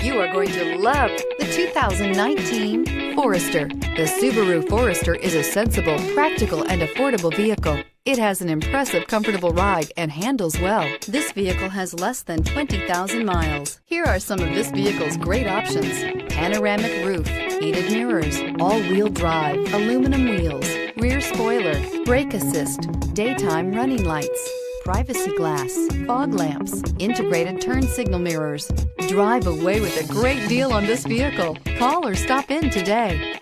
You are going to love the 2019 Forester. The Subaru Forester is a sensible, practical, and affordable vehicle. It has an impressive, comfortable ride and handles well. This vehicle has less than 20,000 miles. Here are some of this vehicle's great options: panoramic roof, heated mirrors, all-wheel drive, aluminum wheels, rear spoiler, brake assist, daytime running lights, privacy glass, fog lamps, integrated turn signal mirrors. Drive away with a great deal on this vehicle. Call or stop in today.